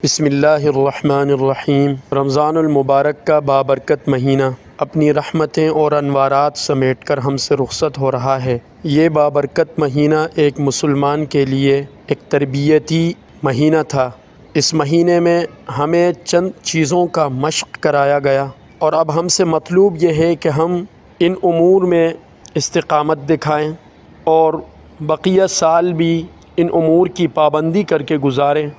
بسم اللہ الرحمن الرحیم۔ رمضان المبارک کا بابرکت مہینہ اپنی رحمتیں اور انوارات سمیٹ کر ہم سے رخصت ہو رہا ہے۔ یہ بابرکت مہینہ ایک مسلمان کے لیے ایک تربیتی مہینہ تھا۔ اس مہینے میں ہمیں چند چیزوں کا مشق کرایا گیا، اور اب ہم سے مطلوب یہ ہے کہ ہم ان امور میں استقامت دکھائیں اور بقیہ سال بھی ان امور کی پابندی کر کے گزاریں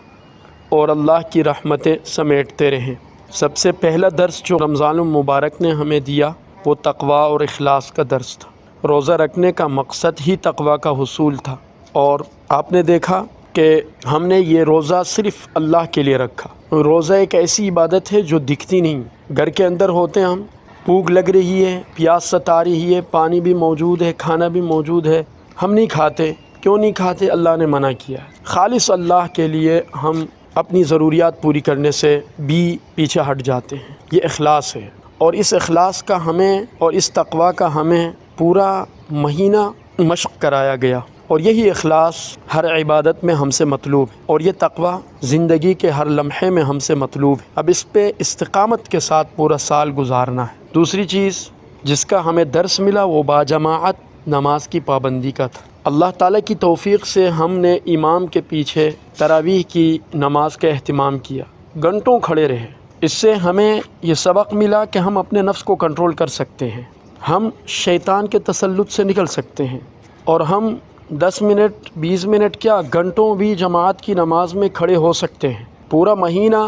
اور اللہ کی رحمتیں سمیٹتے رہیں۔ سب سے پہلا درس جو رمضان المبارک نے ہمیں دیا وہ تقوی اور اخلاص کا درس تھا۔ روزہ رکھنے کا مقصد ہی تقوی کا حصول تھا، اور آپ نے دیکھا کہ ہم نے یہ روزہ صرف اللہ کے لیے رکھا۔ روزہ ایک ایسی عبادت ہے جو دکھتی نہیں، گھر کے اندر ہوتے ہیں ہم، بھوک لگ رہی ہے، پیاس ستا رہی ہے، پانی بھی موجود ہے، کھانا بھی موجود ہے، ہم نہیں کھاتے۔ کیوں نہیں کھاتے؟ اللہ نے منع کیا ہے۔ خالص اللہ کے لیے ہم اپنی ضروریات پوری کرنے سے بھی پیچھے ہٹ جاتے ہیں۔ یہ اخلاص ہے، اور اس اخلاص کا ہمیں اور اس تقوی کا ہمیں پورا مہینہ مشق کرایا گیا، اور یہی اخلاص ہر عبادت میں ہم سے مطلوب ہے، اور یہ تقوی زندگی کے ہر لمحے میں ہم سے مطلوب ہے۔ اب اس پہ استقامت کے ساتھ پورا سال گزارنا ہے۔ دوسری چیز جس کا ہمیں درس ملا وہ باجماعت نماز کی پابندی کا تھا۔ اللہ تعالیٰ کی توفیق سے ہم نے امام کے پیچھے تراویح کی نماز کا اہتمام کیا، گھنٹوں کھڑے رہے۔ اس سے ہمیں یہ سبق ملا کہ ہم اپنے نفس کو کنٹرول کر سکتے ہیں، ہم شیطان کے تسلط سے نکل سکتے ہیں، اور ہم 10 منٹ 20 منٹ کیا گھنٹوں بھی جماعت کی نماز میں کھڑے ہو سکتے ہیں۔ پورا مہینہ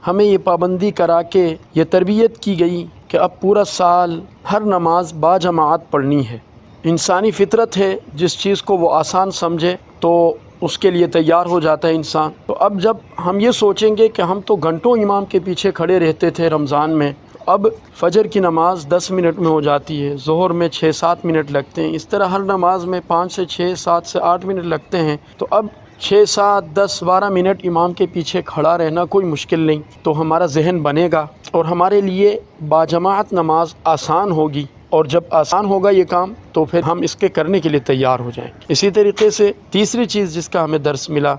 ہمیں یہ پابندی کرا کے یہ تربیت کی گئی کہ اب پورا سال ہر نماز با جماعت پڑھنی ہے۔ انسانی فطرت ہے، جس چیز کو وہ آسان سمجھے تو اس کے لیے تیار ہو جاتا ہے انسان۔ تو اب جب ہم یہ سوچیں گے کہ ہم تو گھنٹوں امام کے پیچھے کھڑے رہتے تھے رمضان میں، اب فجر کی نماز 10 منٹ میں ہو جاتی ہے، ظہر میں 6-7 منٹ لگتے ہیں، اس طرح ہر نماز میں 5 سے 6 7 سے 8 منٹ لگتے ہیں، تو اب 6 7 10 12 منٹ امام کے پیچھے کھڑا رہنا کوئی مشکل نہیں۔ تو ہمارا ذہن بنے گا اور ہمارے لیے باجماعت نماز آسان ہوگی، اور جب آسان ہوگا یہ کام تو پھر ہم اس کے کرنے کے لیے تیار ہو جائیں گے۔ اسی طریقے سے تیسری چیز جس کا ہمیں درس ملا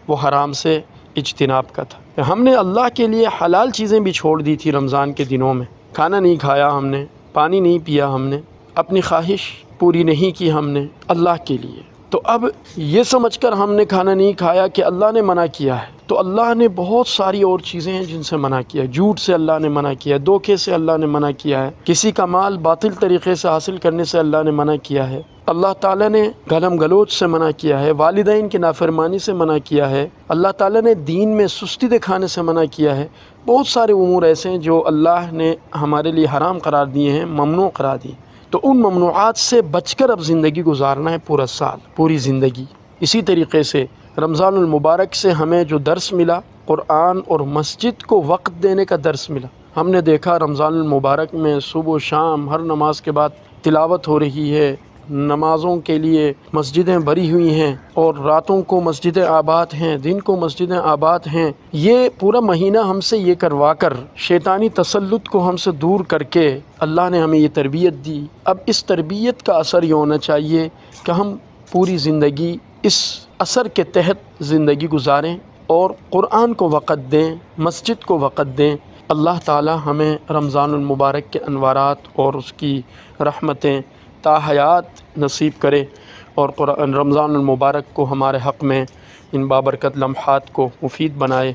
وہ حرام سے اجتناب کا تھا۔ ہم نے اللہ کے لیے حلال چیزیں بھی چھوڑ دی تھی رمضان کے دنوں میں، کھانا نہیں کھایا ہم نے، پانی نہیں پیا ہم نے، اپنی خواہش پوری نہیں کی ہم نے اللہ کے لیے۔ تو اب یہ سمجھ کر ہم نے کھانا نہیں کھایا کہ اللہ نے منع کیا ہے، تو اللہ نے بہت ساری اور چیزیں ہیں جن سے منع کیا ہے۔ جھوٹ سے اللہ نے منع کیا ہے، دھوکے سے اللہ نے منع کیا ہے، کسی کا مال باطل طریقے سے حاصل کرنے سے اللہ نے منع کیا ہے، اللہ تعالیٰ نے گالم گلوچ سے منع کیا ہے، والدین کی نافرمانی سے منع کیا ہے، اللہ تعالیٰ نے دین میں سستی دکھانے سے منع کیا ہے۔ بہت سارے امور ایسے ہیں جو اللہ نے ہمارے لیے حرام قرار دیے ہیں، ممنوع قرار دیے، تو ان ممنوعات سے بچ کر اب زندگی گزارنا ہے، پورا سال، پوری زندگی۔ اسی طریقے سے رمضان المبارک سے ہمیں جو درس ملا، قرآن اور مسجد کو وقت دینے کا درس ملا۔ ہم نے دیکھا رمضان المبارک میں صبح و شام ہر نماز کے بعد تلاوت ہو رہی ہے، نمازوں کے لیے مسجدیں بھری ہوئی ہیں، اور راتوں کو مسجدیں آباد ہیں، دن کو مسجدیں آباد ہیں۔ یہ پورا مہینہ ہم سے یہ کروا کر شیطانی تسلط کو ہم سے دور کر کے اللہ نے ہمیں یہ تربیت دی۔ اب اس تربیت کا اثر یہ ہونا چاہیے کہ ہم پوری زندگی اس اثر کے تحت زندگی گزاریں اور قرآن کو وقت دیں، مسجد کو وقت دیں۔ اللہ تعالی ہمیں رمضان المبارک کے انوارات اور اس کی رحمتیں تا حیات نصیب کرے، اور رمضان المبارک کو ہمارے حق میں ان بابرکت لمحات کو مفید بنائے۔